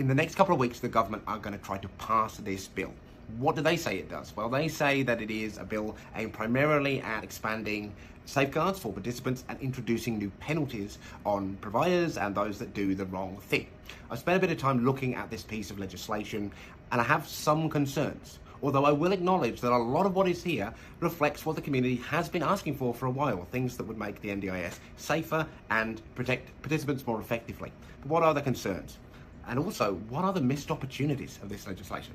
In the next couple of weeks, the government are going to try to pass this bill. What do they say it does? Well, they say that it is a bill aimed primarily at expanding safeguards for participants and introducing new penalties on providers and those that do the wrong thing. I've spent a bit of time looking at this piece of legislation and I have some concerns. Although I will acknowledge that a lot of what is here reflects what the community has been asking for a while, things that would make the NDIS safer and protect participants more effectively. But what are the concerns? And also, what are the missed opportunities of this legislation?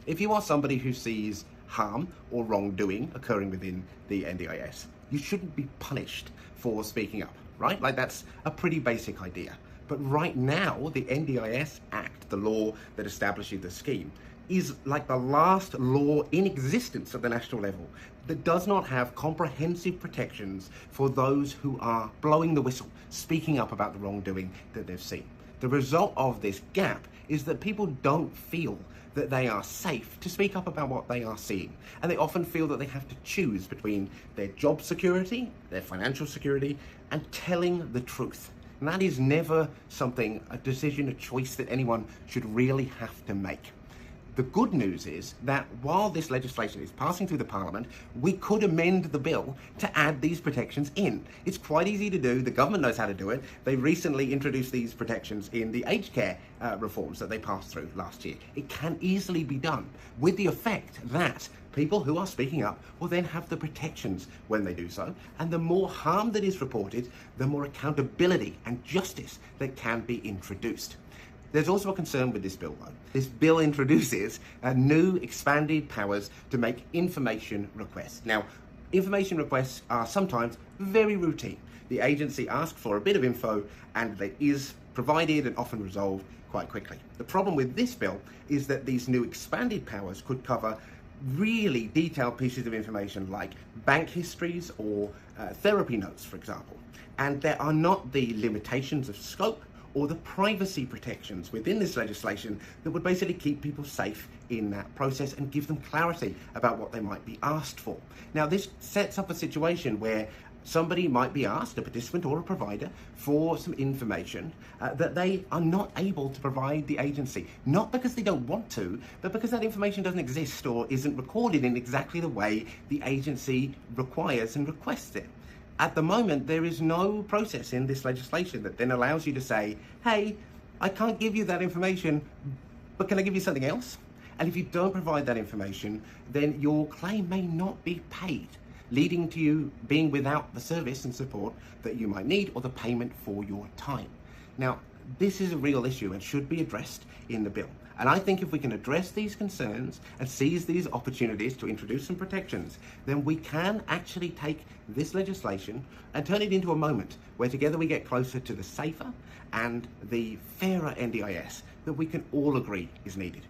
If you are somebody who sees harm or wrongdoing occurring within the NDIS, you shouldn't be punished for speaking up, right? Like, that's a pretty basic idea. But right now, the NDIS Act, the law that establishes the scheme, is like the last law in existence at the national level that does not have comprehensive protections for those who are blowing the whistle, speaking up about the wrongdoing that they've seen. The result of this gap is that people don't feel that they are safe to speak up about what they are seeing. And they often feel that they have to choose between their job security, their financial security, and telling the truth. And that is never something, a decision, a choice that anyone should really have to make. The good news is that while this legislation is passing through the Parliament, we could amend the bill to add these protections in. It's quite easy to do. The government knows how to do it. They recently introduced these protections in the aged care reforms that they passed through last year. It can easily be done with the effect that people who are speaking up will then have the protections when they do so. And the more harm that is reported, the more accountability and justice that can be introduced. There's also a concern with this bill, though. This bill introduces new expanded powers to make information requests. Now, information requests are sometimes very routine. The agency asks for a bit of info and it is provided and often resolved quite quickly. The problem with this bill is that these new expanded powers could cover really detailed pieces of information like bank histories or therapy notes, for example. And there are not the limitations of scope or the privacy protections within this legislation that would basically keep people safe in that process and give them clarity about what they might be asked for. Now, this sets up a situation where somebody might be asked, a participant or a provider, for some information that they are not able to provide the agency, not because they don't want to, but because that information doesn't exist or isn't recorded in exactly the way the agency requires and requests it. At the moment, there is no process in this legislation that then allows you to say, hey, I can't give you that information, but can I give you something else? And if you don't provide that information, then your claim may not be paid, leading to you being without the service and support that you might need or the payment for your time. Now, this is a real issue and should be addressed in the bill. And I think if we can address these concerns and seize these opportunities to introduce some protections, then we can actually take this legislation and turn it into a moment where together we get closer to the safer and the fairer NDIS that we can all agree is needed.